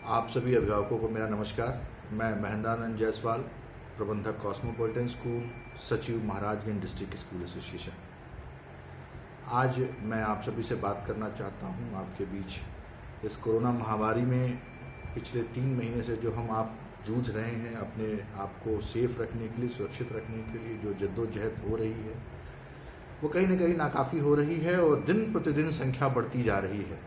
आप सभी अभिभावकों को मेरा नमस्कार। मैं महेंद्रानंद जायसवाल, प्रबंधक कॉस्मोपॉलिटन स्कूल, सचिव महाराजगंज डिस्ट्रिक्ट स्कूल एसोसिएशन। आज मैं आप सभी से बात करना चाहता हूं आपके बीच इस कोरोना महामारी में पिछले 3 महीने से जो हम आप जूझ रहे हैं, अपने आप को सेफ रखने के लिए, सुरक्षित रखने के लिए जो जद्दोजहद हो रही है वो कहीं ना कहीं नाकाफ़ी हो रही है और दिन प्रतिदिन संख्या बढ़ती जा रही है।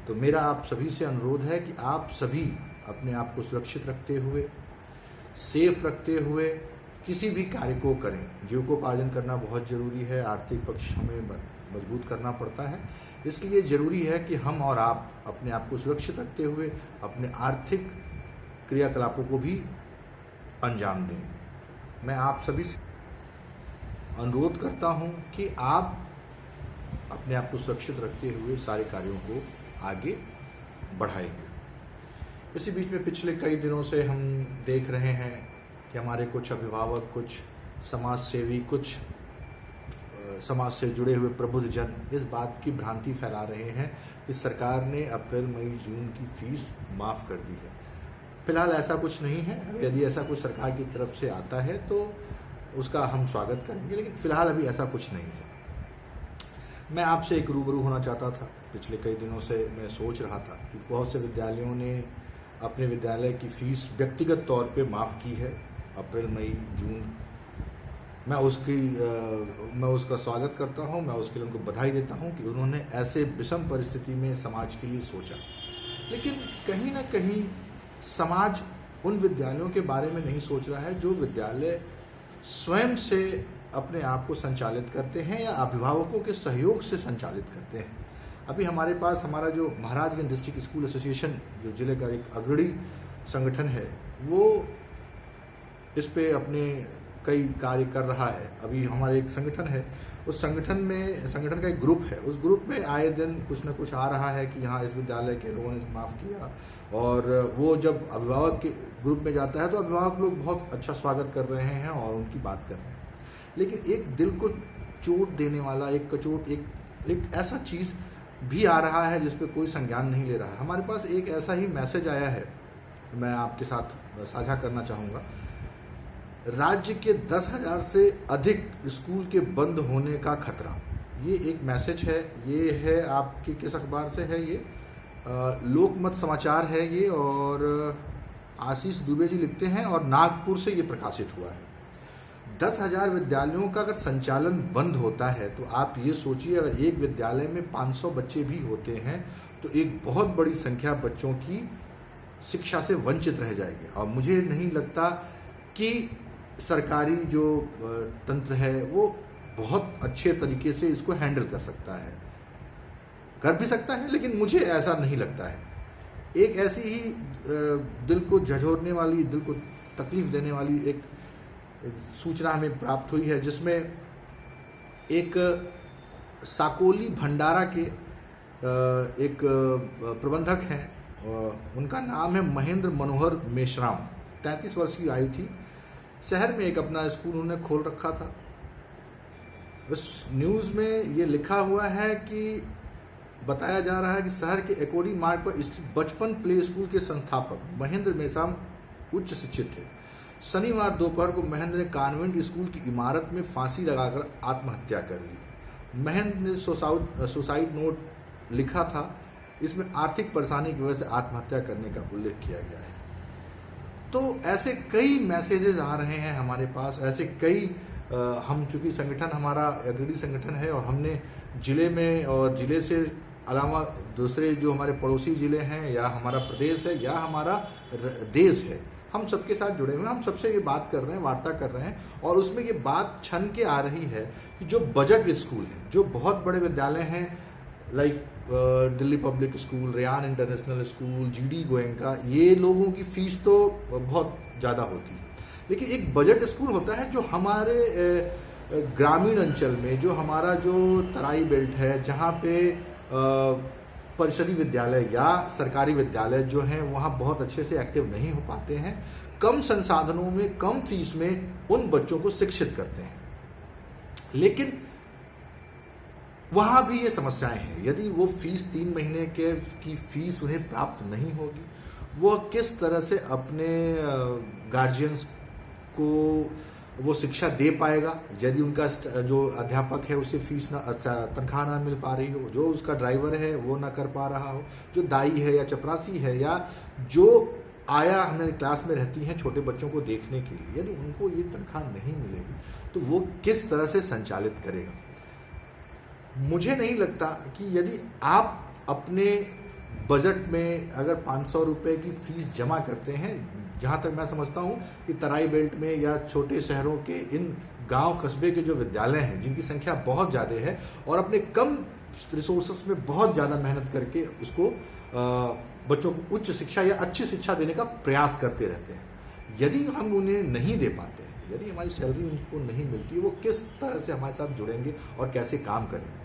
तो मेरा आप सभी से अनुरोध है कि आप सभी अपने आप को सुरक्षित रखते हुए, सेफ रखते हुए किसी भी कार्य को करें। जीविकोपार्जन करना बहुत ज़रूरी है, आर्थिक पक्ष हमें मजबूत करना पड़ता है, इसलिए ज़रूरी है कि हम और आप अपने आप को सुरक्षित रखते हुए अपने आर्थिक क्रियाकलापों को भी अंजाम दें। मैं आप सभी से अनुरोध करता हूं कि आप अपने आप को सुरक्षित रखते हुए सारे कार्यों को आगे बढ़ाएंगे। इसी बीच में पिछले कई दिनों से हम देख रहे हैं कि हमारे कुछ अभिभावक, कुछ समाज सेवी, कुछ समाज से जुड़े हुए प्रबुद्ध जन इस बात की भ्रांति फैला रहे हैं कि सरकार ने अप्रैल, मई, जून की फीस माफ़ कर दी है। फिलहाल ऐसा कुछ नहीं है। यदि ऐसा कुछ सरकार की तरफ से आता है तो उसका हम स्वागत करेंगे, लेकिन फिलहाल अभी ऐसा कुछ नहीं है। मैं आपसे एक रूबरू होना चाहता था। पिछले कई दिनों से मैं सोच रहा था कि बहुत से विद्यालयों ने अपने विद्यालय की फीस व्यक्तिगत तौर पे माफ़ की है अप्रैल, मई, जून। मैं उसका स्वागत करता हूं, मैं उसके लिए उनको बधाई देता हूं कि उन्होंने ऐसे विषम परिस्थिति में समाज के लिए सोचा। लेकिन कहीं ना कहीं समाज उन विद्यालयों के बारे में नहीं सोच रहा है जो विद्यालय स्वयं से अपने आप को संचालित करते हैं या अभिभावकों के सहयोग से संचालित करते हैं। अभी हमारे पास हमारा जो महाराजगंज डिस्ट्रिक्ट स्कूल एसोसिएशन, जो जिले का एक अग्रणी संगठन है, वो इस पे अपने कई कार्य कर रहा है। अभी हमारा एक संगठन है, उस संगठन का एक ग्रुप है। उस ग्रुप में आए दिन कुछ न कुछ आ रहा है कि हाँ, इस विद्यालय के लोगों ने माफ़ किया। और वो जब अभिभावक के ग्रुप में जाता है तो अभिभावक लोग बहुत अच्छा स्वागत कर रहे हैं और उनकी बात कर रहे हैं। लेकिन एक दिल को चोट देने वाला एक ऐसा चीज़ भी आ रहा है जिस पे कोई संज्ञान नहीं ले रहा है। हमारे पास एक ऐसा ही मैसेज आया है, मैं आपके साथ साझा करना चाहूँगा। राज्य के 10,000 से अधिक स्कूल के बंद होने का खतरा, ये एक मैसेज है। ये है आपके किस अखबार से है? ये लोकमत समाचार है ये, और आशीष दुबे जी लिखते हैं और नागपुर से ये प्रकाशित हुआ है। 10,000 विद्यालयों का अगर संचालन बंद होता है तो आप ये सोचिए, अगर एक विद्यालय में 500 बच्चे भी होते हैं तो एक बहुत बड़ी संख्या बच्चों की शिक्षा से वंचित रह जाएगी। और मुझे नहीं लगता कि सरकारी जो तंत्र है वो बहुत अच्छे तरीके से इसको हैंडल कर सकता है। कर भी सकता है, लेकिन मुझे ऐसा नहीं लगता है। एक ऐसी ही दिल को झंझोरने वाली, दिल को तकलीफ देने वाली एक सूचना हमें प्राप्त हुई है, जिसमें एक साकोली भंडारा के एक प्रबंधक हैं, उनका नाम है महेंद्र मनोहर मेश्राम। 33 वर्ष की आयु थी। शहर में एक अपना स्कूल उन्होंने खोल रखा था। उस न्यूज़ में ये लिखा हुआ है कि बताया जा रहा है कि शहर के एकोडी मार्ग पर स्थित बचपन प्ले स्कूल के संस्थापक महेंद्र मेश्राम उच्च शिक्षित थे। शनिवार दोपहर को महेंद्र ने कॉन्वेंट स्कूल की इमारत में फांसी लगाकर आत्महत्या कर ली। महेंद्र ने सुसाइड नोट लिखा था। इसमें आर्थिक परेशानी की वजह से आत्महत्या करने का उल्लेख किया गया है। तो ऐसे कई मैसेजेस आ रहे हैं हमारे पास। ऐसे कई हम चूंकि संगठन हमारा अग्रणी संगठन है और हमने जिले में और जिले से अलावा दूसरे जो हमारे पड़ोसी जिले हैं या हमारा प्रदेश है या हमारा देश है, हम सबके साथ जुड़े हुए हैं। हम सबसे ये बात कर रहे हैं, वार्ता कर रहे हैं, और उसमें ये बात छन के आ रही है कि जो बजट स्कूल हैं, जो बहुत बड़े विद्यालय हैं, like Delhi public school, Ryan international school, GD Goenka, ये लोगों की फीस तो बहुत ज़्यादा होती है। लेकिन एक बजट स्कूल होता है जो हमारे ग्रामीण अंचल में, जो हमारा जो तराई बेल्ट है, जहाँ पे परिषदीय विद्यालय या सरकारी विद्यालय जो हैं वहाँ बहुत अच्छे से एक्टिव नहीं हो पाते हैं, कम संसाधनों में, कम फीस में उन बच्चों को शिक्षित करते हैं। लेकिन वहां भी ये समस्याएं हैं। यदि वो फीस 3 महीने की फीस उन्हें प्राप्त नहीं होगी, वो किस तरह से अपने गार्जियंस को वो शिक्षा दे पाएगा यदि उनका जो अध्यापक है उसे फीस ना तनख्वाह ना मिल पा रही हो, जो उसका ड्राइवर है वो ना कर पा रहा हो, जो दाई है या चपरासी है या जो आया हमारे क्लास में रहती हैं छोटे बच्चों को देखने के लिए, यदि उनको ये तनख्वाह नहीं मिलेगी तो वो किस तरह से संचालित करेगा। मुझे नहीं लगता कि यदि आप अपने बजट में अगर 500 रुपये की फीस जमा करते हैं, जहाँ तक मैं समझता हूँ कि तराई बेल्ट में या छोटे शहरों के इन गांव कस्बे के जो विद्यालय हैं जिनकी संख्या बहुत ज़्यादा है और अपने कम रिसोर्सेस में बहुत ज़्यादा मेहनत करके उसको बच्चों को उच्च शिक्षा या अच्छी शिक्षा देने का प्रयास करते रहते हैं, यदि हम उन्हें नहीं दे पाते हैं, यदि हमारी सैलरी उनको नहीं मिलती, वो किस तरह से हमारे साथ जुड़ेंगे और कैसे काम करेंगे।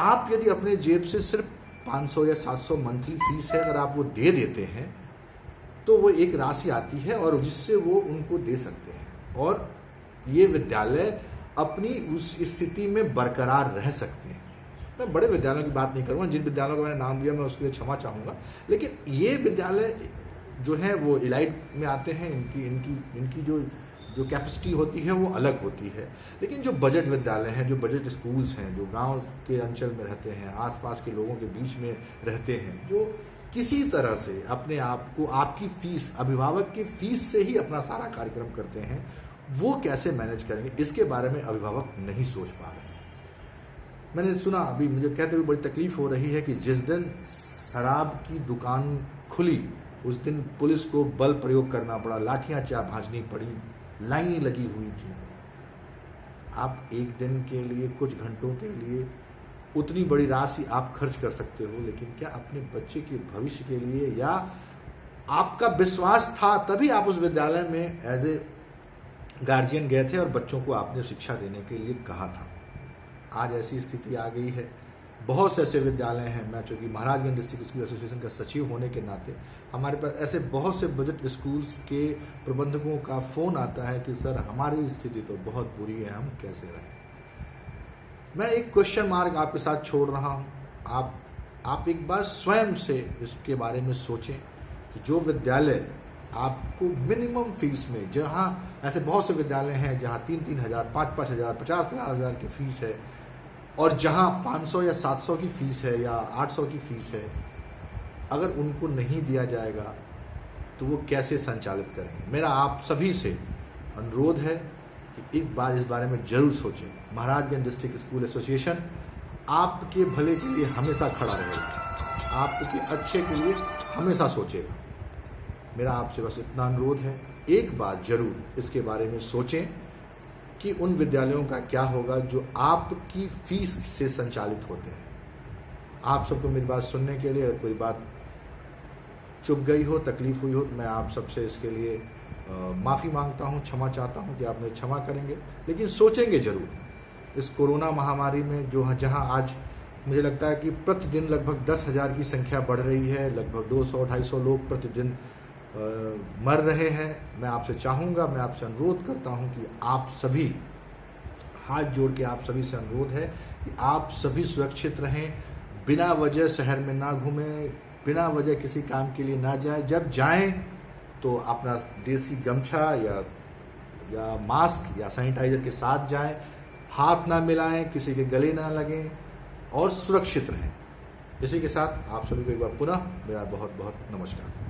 आप यदि अपने जेब से सिर्फ 500 या 700 मंथली फीस है अगर आप वो दे देते हैं तो वो एक राशि आती है और जिससे वो उनको दे सकते हैं और ये विद्यालय अपनी उस स्थिति में बरकरार रह सकते हैं। मैं बड़े विद्यालयों की बात नहीं करूँगा, जिन विद्यालयों का मैंने नाम दिया मैं उसके लिए क्षमा चाहूँगा, लेकिन ये विद्यालय जो है वो इलाइट में आते हैं, इनकी जो कैपेसिटी होती है वो अलग होती है। लेकिन जो बजट विद्यालय हैं, जो बजट स्कूल्स हैं, जो गांव के अंचल में रहते हैं, आसपास के लोगों के बीच में रहते हैं, जो किसी तरह से अपने आप को आपकी फीस, अभिभावक की फीस से ही अपना सारा कार्यक्रम करते हैं, वो कैसे मैनेज करेंगे, इसके बारे में अभिभावक नहीं सोच पा रहे हैं। मैंने सुना, अभी मुझे कहते हुए बड़ी तकलीफ हो रही है कि जिस दिन शराब की दुकान खुली उस दिन पुलिस को बल प्रयोग करना पड़ा, लाठियां भांजनी पड़ी, लाइनें लगी हुई थी। आप एक दिन के लिए, कुछ घंटों के लिए उतनी बड़ी राशि आप खर्च कर सकते हो, लेकिन क्या अपने बच्चे के भविष्य के लिए, या आपका विश्वास था तभी आप उस विद्यालय में एज ए गार्जियन गए थे और बच्चों को आपने शिक्षा देने के लिए कहा था। आज ऐसी स्थिति आ गई है। बहुत से ऐसे विद्यालय हैं, मैं चूँकि महाराजगंज डिस्ट्रिक्ट स्कूल एसोसिएशन का सचिव होने के नाते हमारे पास ऐसे बहुत से बजट स्कूल्स के प्रबंधकों का फ़ोन आता है कि सर हमारी स्थिति तो बहुत बुरी है, हम कैसे रहें। मैं एक क्वेश्चन मार्क आपके साथ छोड़ रहा हूँ। आप एक बार स्वयं से इसके बारे में सोचें कि जो विद्यालय आपको मिनिमम फीस में, जहाँ ऐसे बहुत से विद्यालय हैं जहाँ 3-3 हज़ार, 5-5 हज़ार, 50-50 हज़ार की फीस है और जहाँ 500 या 700 की फीस है या 800 की फीस है, अगर उनको नहीं दिया जाएगा तो वो कैसे संचालित करेंगे। मेरा आप सभी से अनुरोध है कि एक बार इस बारे में जरूर सोचें। महाराजगंज डिस्ट्रिक्ट स्कूल एसोसिएशन आपके भले के लिए हमेशा खड़ा रहेगा, आपके अच्छे के लिए हमेशा सोचेगा। मेरा आपसे बस इतना अनुरोध है, एक बार जरूर इसके बारे में सोचें कि उन विद्यालयों का क्या होगा जो आपकी फीस से संचालित होते हैं। आप सबको मेरी बात सुनने के लिए, अगर कोई बात चुप गई हो, तकलीफ हुई हो, तो मैं आप सबसे इसके लिए माफ़ी मांगता हूँ, क्षमा चाहता हूँ कि आप मुझे क्षमा करेंगे। लेकिन सोचेंगे ज़रूर इस कोरोना महामारी में, जहाँ आज मुझे लगता है कि प्रतिदिन लगभग 10,000 की संख्या बढ़ रही है, लगभग 200-250 लोग प्रतिदिन मर रहे हैं। मैं आपसे चाहूँगा, मैं आपसे अनुरोध करता हूँ कि आप सभी, हाथ जोड़ के आप सभी से अनुरोध है कि आप सभी सुरक्षित रहें, बिना वजह शहर में ना घूमें, बिना वजह किसी काम के लिए ना जाएं। जब जाएं तो अपना देसी गमछा या मास्क या सैनिटाइजर के साथ जाएं, हाथ ना मिलाएं, किसी के गले ना लगें और सुरक्षित रहें। इसी के साथ आप सभी को एक बार पुनः मेरा बहुत बहुत नमस्कार।